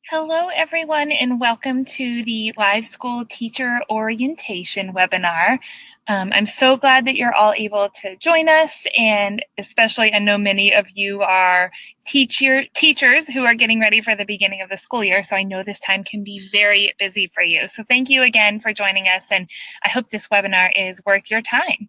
Hello, everyone, and welcome to the LiveSchool Teacher Orientation webinar. I'm so glad that you're all able to join us, and especially I know many of you are teachers who are getting ready for the beginning of the school year, so I know this time can be very busy for you. So thank you again for joining us, and I hope this webinar is worth your time.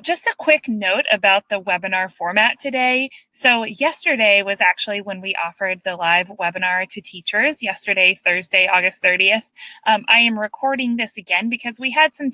Just a quick note about the webinar format today. So yesterday was actually when we offered the live webinar to teachers, yesterday, Thursday, August 30th. I am recording this again because we had some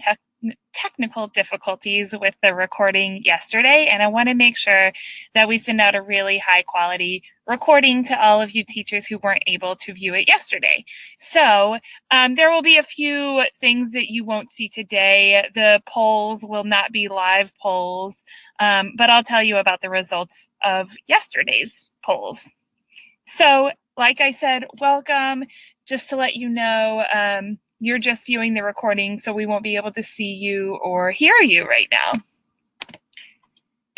technical difficulties with the recording yesterday, and I want to make sure that we send out a really high quality recording to all of you teachers who weren't able to view it yesterday. So there will be a few things that you won't see today. The polls will not be live polls, but I'll tell you about the results of yesterday's polls. So like I said, welcome. Just to let you know, you're just viewing the recording, so we won't be able to see you or hear you right now.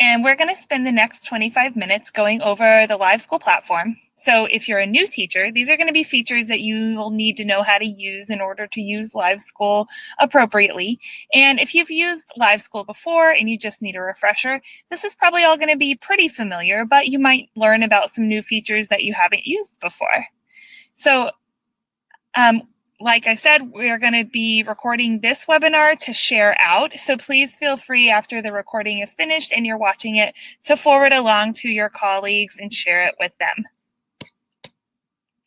And we're going to spend the next 25 minutes going over the LiveSchool platform. So if you're a new teacher, these are going to be features that you will need to know how to use in order to use LiveSchool appropriately. And if you've used LiveSchool before and you just need a refresher, this is probably all going to be pretty familiar, but you might learn about some new features that you haven't used before. So like I said, we're going to be recording this webinar to share out. So please feel free after the recording is finished and you're watching it to forward along to your colleagues and share it with them.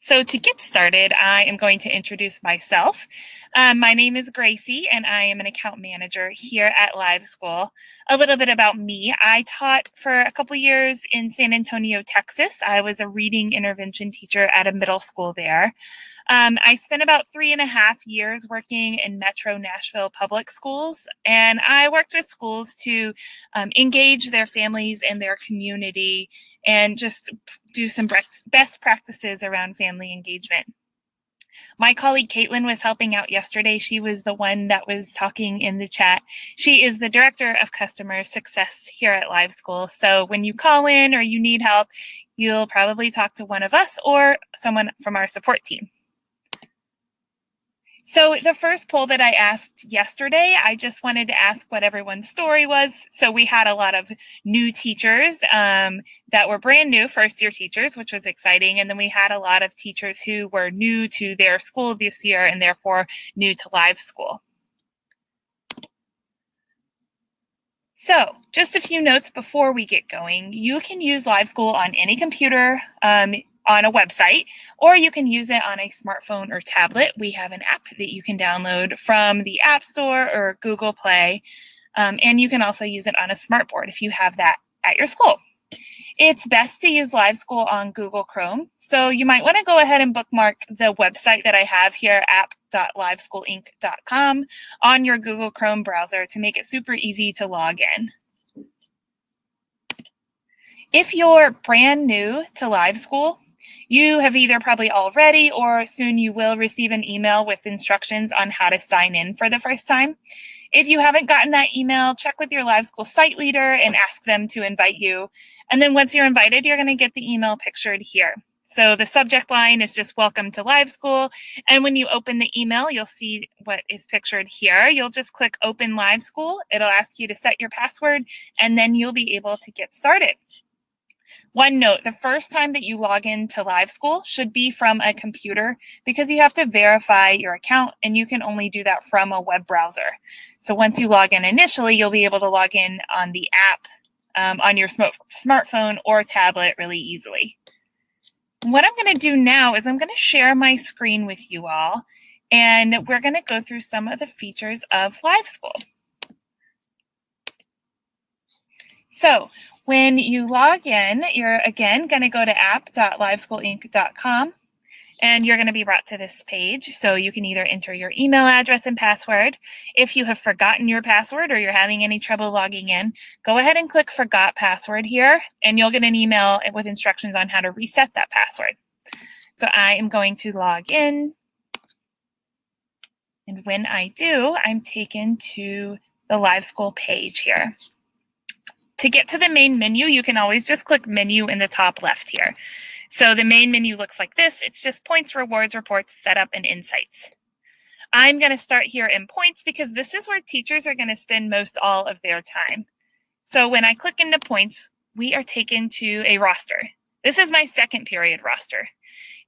So to get started, I am going to introduce myself. My name is Gracie, and I am an account manager here at LiveSchool. A little bit about me. I taught for a couple years in San Antonio, Texas. I was a reading intervention teacher at a middle school there. I spent about 3.5 years working in Metro Nashville public schools, and I worked with schools to engage their families and their community and just do some best practices around family engagement. My colleague Caitlin was helping out yesterday. She was the one that was talking in the chat. She is the Director of Customer Success here at LiveSchool. So when you call in or you need help, you'll probably talk to one of us or someone from our support team. So the first poll that I asked yesterday, I just wanted to ask what everyone's story was. So we had a lot of new teachers that were brand new first-year teachers, which was exciting. And then we had a lot of teachers who were new to their school this year and therefore new to LiveSchool. So just a few notes before we get going. You can use LiveSchool on any computer, on a website, or you can use it on a smartphone or tablet. We have an app that you can download from the App Store or Google Play, and you can also use it on a smartboard if you have that at your school. It's best to use LiveSchool on Google Chrome, so you might want to go ahead and bookmark the website that I have here, app.liveschoolinc.com, on your Google Chrome browser to make it super easy to log in. If you're brand new to LiveSchool, you have either probably already or soon you will receive an email with instructions on how to sign in for the first time. If you haven't gotten that email, check with your LiveSchool site leader and ask them to invite you. And then once you're invited, you're going to get the email pictured here. So the subject line is just welcome to LiveSchool. And when you open the email, you'll see what is pictured here. You'll just click open LiveSchool. It'll ask you to set your password, and then you'll be able to get started. One note, the first time that you log into LiveSchool should be from a computer because you have to verify your account and you can only do that from a web browser. So once you log in initially, you'll be able to log in on the app on your smartphone or tablet really easily. What I'm going to do now is I'm going to share my screen with you all, and we're going to go through some of the features of LiveSchool. So when you log in, you're again going to go to app.liveschoolinc.com, and you're going to be brought to this page. So you can either enter your email address and password. If you have forgotten your password or you're having any trouble logging in, go ahead and click Forgot Password here, and you'll get an email with instructions on how to reset that password. So I am going to log in. And when I do, I'm taken to the LiveSchool page here. To get to the main menu, you can always just click menu in the top left here. So the main menu looks like this. It's just points, rewards, reports, setup, and insights. I'm going to start here in points because this is where teachers are going to spend most all of their time. So when I click into points, we are taken to a roster. This is my second period roster.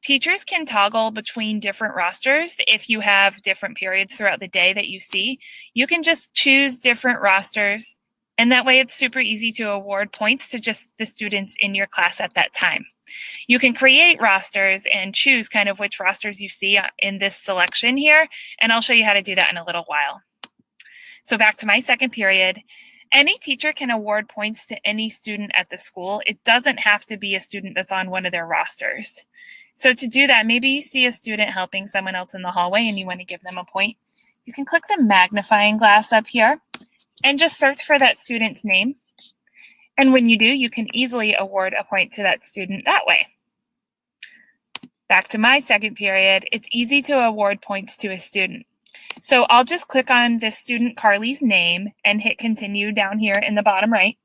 Teachers can toggle between different rosters if you have different periods throughout the day that you see. You can just choose different rosters, and that way it's super easy to award points to just the students in your class at that time. You can create rosters and choose kind of which rosters you see in this selection here, and I'll show you how to do that in a little while. So back to my second period. Any teacher can award points to any student at the school. It doesn't have to be a student that's on one of their rosters. So to do that, maybe you see a student helping someone else in the hallway and you want to give them a point. You can click the magnifying glass up here and just search for that student's name. And when you do, you can easily award a point to that student that way. Back to my second period, it's easy to award points to a student. So I'll just click on this student Carly's name and hit continue down here in the bottom right.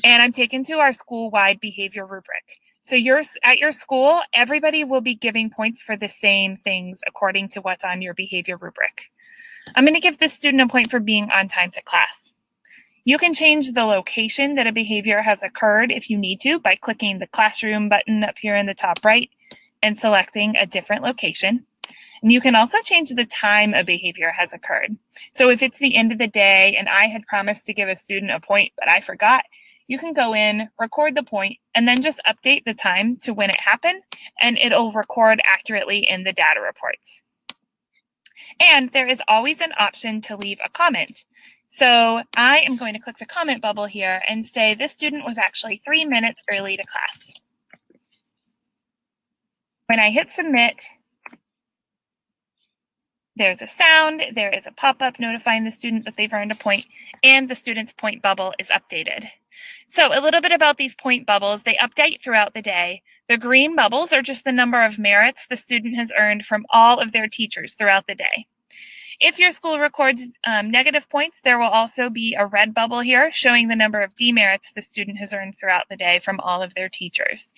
And I'm taken to our school-wide behavior rubric. So at your school, everybody will be giving points for the same things according to what's on your behavior rubric. I'm going to give this student a point for being on time to class. You can change the location that a behavior has occurred if you need to by clicking the classroom button up here in the top right and selecting a different location. And you can also change the time a behavior has occurred. So if it's the end of the day and I had promised to give a student a point, but I forgot, you can go in, record the point, and then just update the time to when it happened, and it'll record accurately in the data reports. And there is always an option to leave a comment. So I am going to click the comment bubble here and say this student was actually 3 minutes early to class. When I hit submit, there's a sound, there is a pop-up notifying the student that they've earned a point, and the student's point bubble is updated. So a little bit about these point bubbles. They update throughout the day. The green bubbles are just the number of merits the student has earned from all of their teachers throughout the day. If your school records negative points, there will also be a red bubble here showing the number of demerits the student has earned throughout the day from all of their teachers.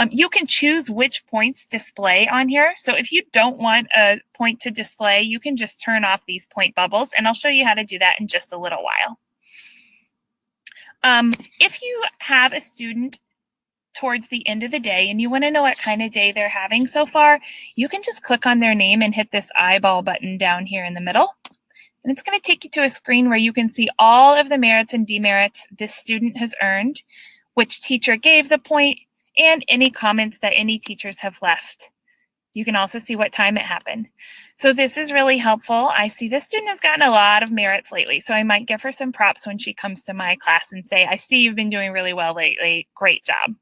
You can choose which points display on here. So if you don't want a point to display, you can just turn off these point bubbles, and I'll show you how to do that in just a little while. If you have a student towards the end of the day and you want to know what kind of day they're having so far, you can just click on their name and hit this eyeball button down here in the middle. And it's going to take you to a screen where you can see all of the merits and demerits this student has earned, which teacher gave the point, and any comments that any teachers have left. You can also see what time it happened. So this is really helpful. I see this student has gotten a lot of merits lately, so I might give her some props when she comes to my class and say, I see you've been doing really well lately. Great job.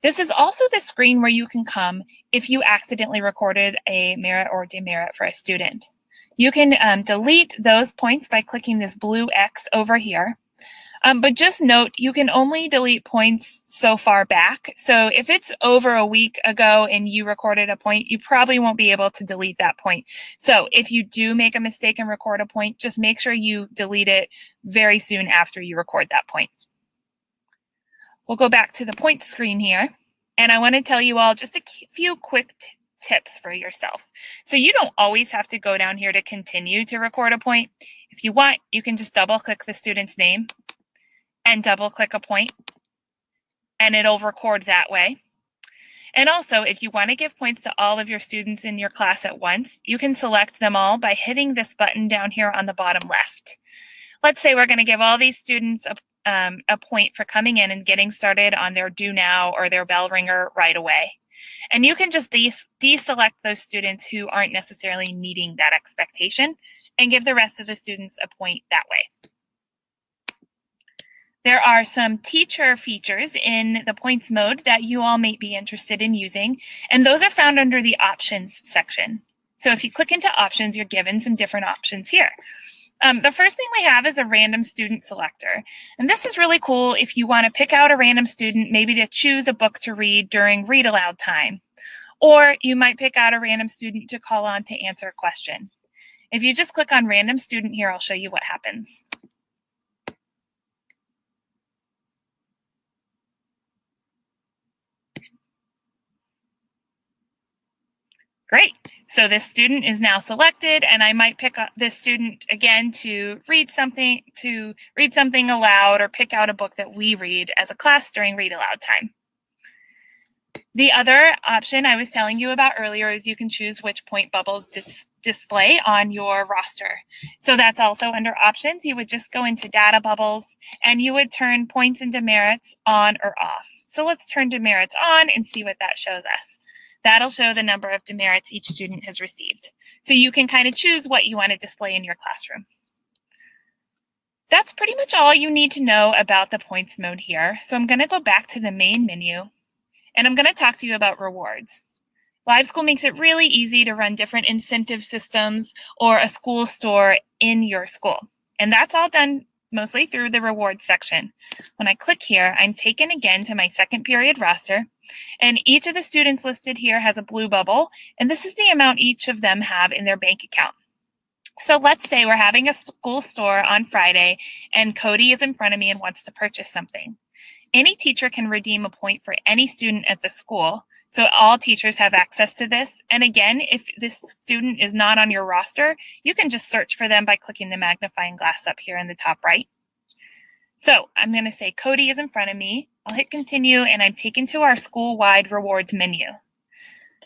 This is also the screen where you can come if you accidentally recorded a merit or demerit for a student. You can delete those points by clicking this blue X over here. But just note, you can only delete points so far back. So if it's over a week ago and you recorded a point, you probably won't be able to delete that point. So if you do make a mistake and record a point, just make sure you delete it very soon after you record that point. We'll go back to the points screen here. And I want to tell you all just a few quick tips for yourself. So you don't always have to go down here to continue to record a point. If you want, you can just double click the student's name and double click a point, and it'll record that way. And also, if you want to give points to all of your students in your class at once, you can select them all by hitting this button down here on the bottom left. Let's say we're going to give all these students a point for coming in and getting started on their do now or their bell ringer right away. And you can just deselect those students who aren't necessarily meeting that expectation and give the rest of the students a point that way. There are some teacher features in the points mode that you all may be interested in using, and those are found under the options section. So if you click into options, you're given some different options here. The first thing we have is a random student selector. And this is really cool if you want to pick out a random student, maybe to choose a book to read during read aloud time. Or you might pick out a random student to call on to answer a question. If you just click on random student here, I'll show you what happens. Great. So this student is now selected, and I might pick up this student again to read something aloud or pick out a book that we read as a class during read aloud time. The other option I was telling you about earlier is you can choose which point bubbles display on your roster. So that's also under options. You would just go into data bubbles and you would turn points and demerits on or off. So let's turn demerits on and see what that shows us. That'll show the number of demerits each student has received. So you can kind of choose what you want to display in your classroom. That's pretty much all you need to know about the points mode here. So I'm going to go back to the main menu. And I'm going to talk to you about rewards. LiveSchool makes it really easy to run different incentive systems or a school store in your school. And that's all done mostly through the rewards section. When I click here, I'm taken again to my second period roster. And each of the students listed here has a blue bubble. And this is the amount each of them have in their bank account. So let's say we're having a school store on Friday and Cody is in front of me and wants to purchase something. Any teacher can redeem a point for any student at the school. So all teachers have access to this. And again, if this student is not on your roster, you can just search for them by clicking the magnifying glass up here in the top right. So I'm going to say Cody is in front of me. I'll hit continue and I'm taken to our school-wide rewards menu.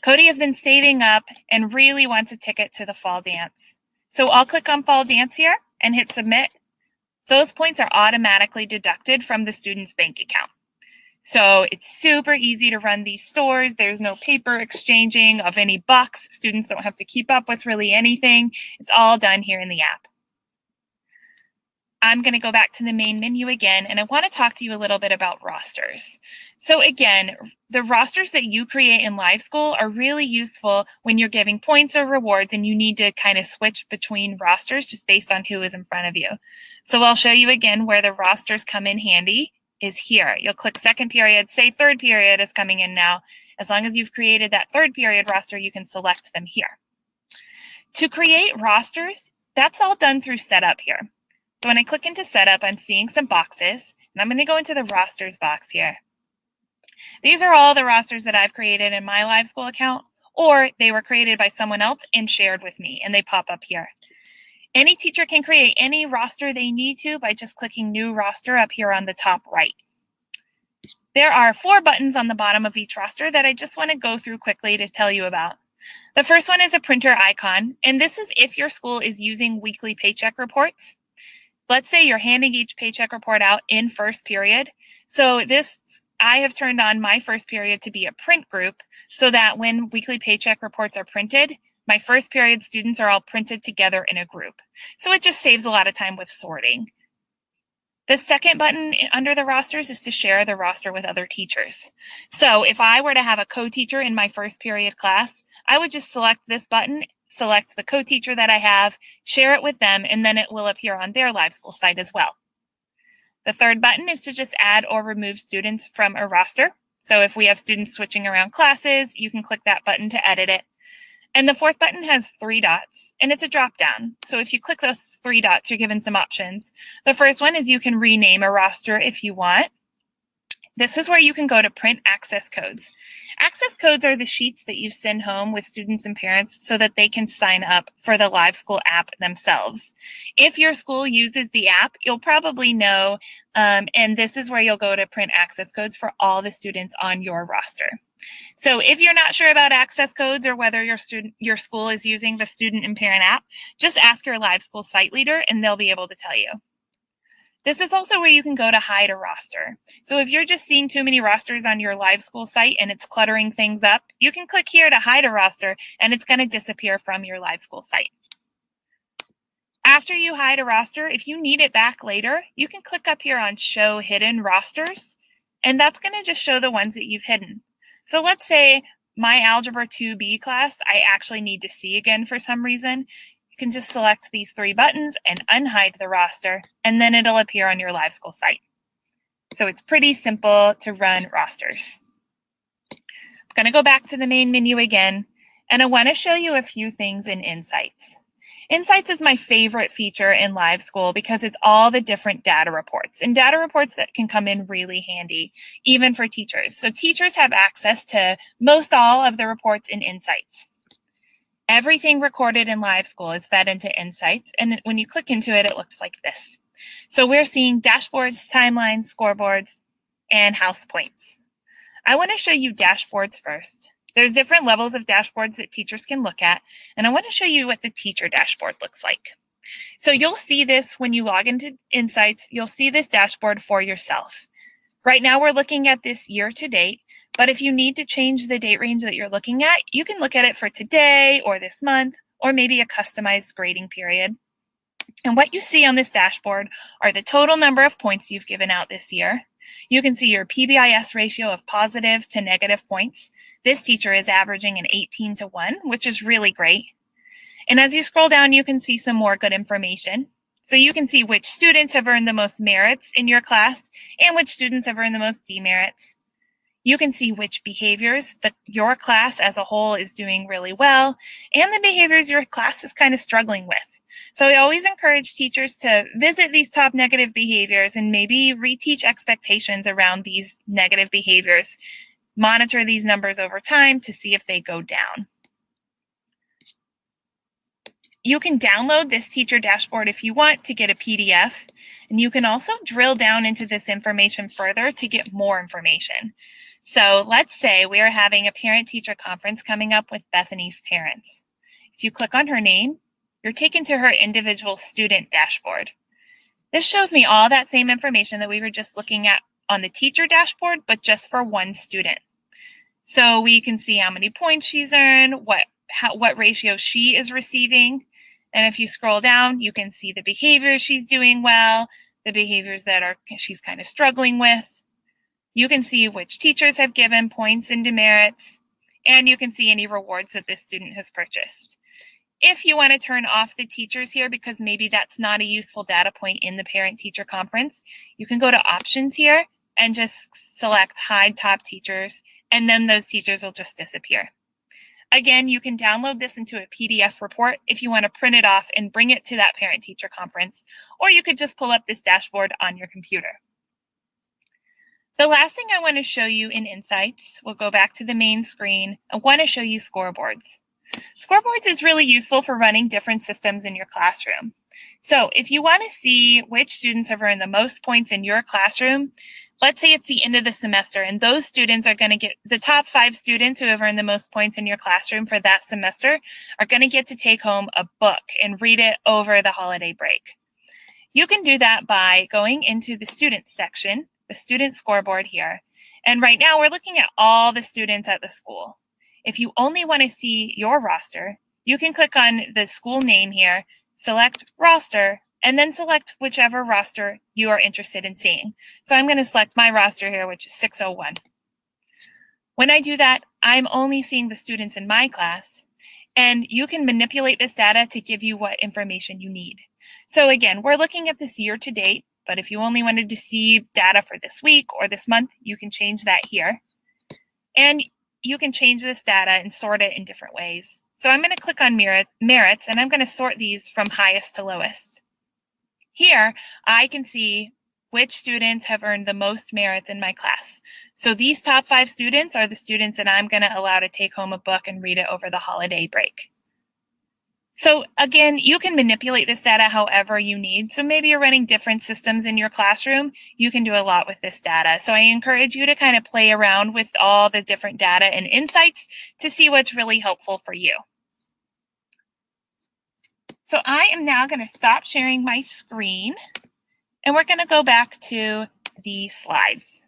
Cody has been saving up and really wants a ticket to the fall dance. So I'll click on fall dance here and hit submit. Those points are automatically deducted from the student's bank account. So it's super easy to run these stores. There's no paper exchanging of any bucks. Students don't have to keep up with really anything. It's all done here in the app. I'm going to go back to the main menu again, and I want to talk to you a little bit about rosters. So again, the rosters that you create in LiveSchool are really useful when you're giving points or rewards and you need to kind of switch between rosters just based on who is in front of you. So I'll show you again where the rosters come in handy is here. You'll click second period, say third period is coming in now. As long as you've created that third period roster, you can select them here. To create rosters, that's all done through setup here. So when I click into setup, I'm seeing some boxes, and I'm going to go into the rosters box here. These are all the rosters that I've created in my LiveSchool account, or they were created by someone else and shared with me, and they pop up here. Any teacher can create any roster they need to by just clicking new roster up here on the top right. There are 4 buttons on the bottom of each roster that I just want to go through quickly to tell you about. The first one is a printer icon, and this is if your school is using weekly paycheck reports. Let's say you're handing each paycheck report out in first period. So I have turned on my first period to be a print group so that when weekly paycheck reports are printed, my first period students are all printed together in a group. So it just saves a lot of time with sorting. The second button under the rosters is to share the roster with other teachers. So if I were to have a co-teacher in my first period class, I would just select this button, select the co-teacher that I have, share it with them, and then it will appear on their LiveSchool site as well. The third button is to just add or remove students from a roster. So if we have students switching around classes, you can click that button to edit it. And the fourth button has 3 dots, and it's a drop down. So if you click those 3 dots, you're given some options. The first one is you can rename a roster if you want. This is where you can go to print access codes. Access codes are the sheets that you send home with students and parents so that they can sign up for the LiveSchool app themselves. If your school uses the app, you'll probably know, and this is where you'll go to print access codes for all the students on your roster. So if you're not sure about access codes or whether your school is using the student and parent app, just ask your LiveSchool site leader and they'll be able to tell you. This is also where you can go to hide a roster. So if you're just seeing too many rosters on your LiveSchool site and it's cluttering things up, you can click here to hide a roster and it's going to disappear from your LiveSchool site. After you hide a roster, if you need it back later, you can click up here on Show Hidden Rosters, and that's going to just show the ones that you've hidden. So let's say my Algebra 2B class, I actually need to see again for some reason. You can just select these 3 buttons and unhide the roster, and then it'll appear on your LiveSchool site. So it's pretty simple to run rosters. I'm going to go back to the main menu again, and I want to show you a few things in Insights. Insights is my favorite feature in LiveSchool because it's all the different data reports, and data reports that can come in really handy, even for teachers. So teachers have access to most all of the reports in Insights. Everything recorded in LiveSchool is fed into Insights, and when you click into it, it looks like this. So we're seeing dashboards, timelines, scoreboards, and house points. I want to show you dashboards first. There's different levels of dashboards that teachers can look at, and I want to show you what the teacher dashboard looks like. So you'll see this when you log into Insights. You'll see this dashboard for yourself. Right now we're looking at this year to date, but if you need to change the date range that you're looking at, you can look at it for today or this month, or maybe a customized grading period. And what you see on this dashboard are the total number of points you've given out this year. You can see your PBIS ratio of positive to negative points. This teacher is averaging an 18-to-1, which is really great. And as you scroll down, you can see some more good information. So you can see which students have earned the most merits in your class and which students have earned the most demerits. You can see which behaviors that your class as a whole is doing really well and the behaviors your class is kind of struggling with. So I always encourage teachers to visit these top negative behaviors and maybe reteach expectations around these negative behaviors. Monitor these numbers over time to see if they go down. You can download this teacher dashboard if you want to get a PDF, and you can also drill down into this information further to get more information. So let's say we are having a parent-teacher conference coming up with Bethany's parents. If you click on her name, you're taken to her individual student dashboard. This shows me all that same information that we were just looking at on the teacher dashboard, but just for one student. So we can see how many points she's earned, what ratio she is receiving. And if you scroll down, you can see the behaviors she's doing well, the behaviors that she's kind of struggling with. You can see which teachers have given points and demerits, and you can see any rewards that this student has purchased. If you want to turn off the teachers here because maybe that's not a useful data point in the parent-teacher conference, you can go to options here and just select hide top teachers, and then those teachers will just disappear. Again, you can download this into a PDF report if you want to print it off and bring it to that parent-teacher conference, or you could just pull up this dashboard on your computer. The last thing I want to show you in Insights, we'll go back to the main screen. I want to show you scoreboards. Scoreboards is really useful for running different systems in your classroom. So if you want to see which students have earned the most points in your classroom, let's say it's the end of the semester and those students are going to get, the top 5 students who have earned the most points in your classroom for that semester are going to get to take home a book and read it over the holiday break. You can do that by going into the students section, the student scoreboard here. And right now we're looking at all the students at the school. If you only want to see your roster, you can click on the school name here, select roster, and then select whichever roster you are interested in seeing. So I'm going to select my roster here, which is 601. When I do that, I'm only seeing the students in my class, and you can manipulate this data to give you what information you need. So again, we're looking at this year to date, but if you only wanted to see data for this week or this month, you can change that here. And you can change this data and sort it in different ways. So I'm going to click on merits, and I'm going to sort these from highest to lowest. Here, I can see which students have earned the most merits in my class. So these top 5 students are the students that I'm going to allow to take home a book and read it over the holiday break. So again, you can manipulate this data however you need. So maybe you're running different systems in your classroom. You can do a lot with this data. So I encourage you to kind of play around with all the different data and insights to see what's really helpful for you. So I am now going to stop sharing my screen, and we're going to go back to the slides.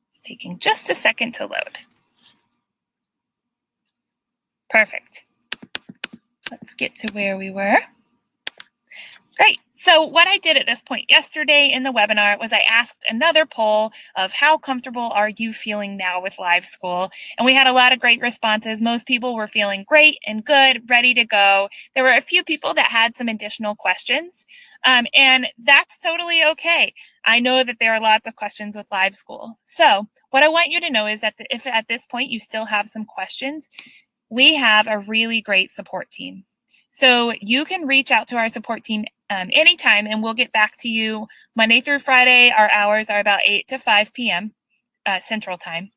It's taking just a second to load. Perfect. Let's get to where we were. Great. So what I did at this point yesterday in the webinar was I asked another poll of how comfortable are you feeling now with LiveSchool? And we had a lot of great responses. Most people were feeling great and good, ready to go. There were a few people that had some additional questions, and that's totally okay. I know that there are lots of questions with LiveSchool. So what I want you to know is that if at this point you still have some questions, we have a really great support team. So you can reach out to our support team anytime, and we'll get back to you Monday through Friday. Our hours are about 8 to 5 p.m. Central Time.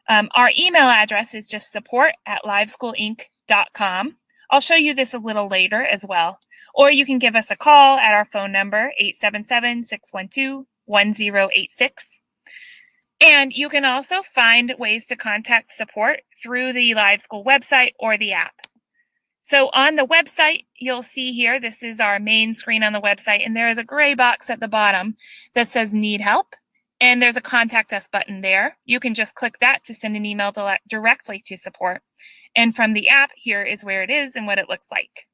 Our email address is just support@liveschoolinc.com. I'll show you this a little later as well. Or you can give us a call at our phone number, 877-612-1086. And you can also find ways to contact support through the LiveSchool website or the app. So on the website, you'll see here, this is our main screen on the website, and there is a gray box at the bottom that says Need Help, and there's a Contact Us button there. You can just click that to send an email directly to support. And from the app, here is where it is and what it looks like.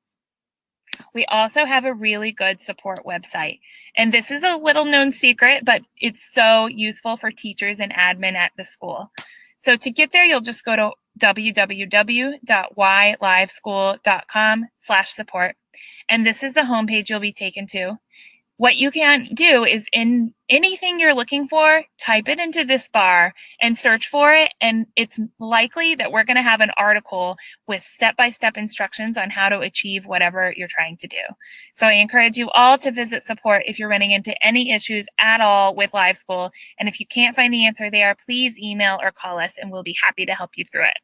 We also have a really good support website, and this is a little known secret, but it's so useful for teachers and admin at the school. So to get there, you'll just go to www.yliveschool.com/support, and this is the homepage you'll be taken to. What you can do is, in anything you're looking for, type it into this bar and search for it, and it's likely that we're going to have an article with step-by-step instructions on how to achieve whatever you're trying to do. So I encourage you all to visit support if you're running into any issues at all with LiveSchool, and if you can't find the answer there, please email or call us and we'll be happy to help you through it.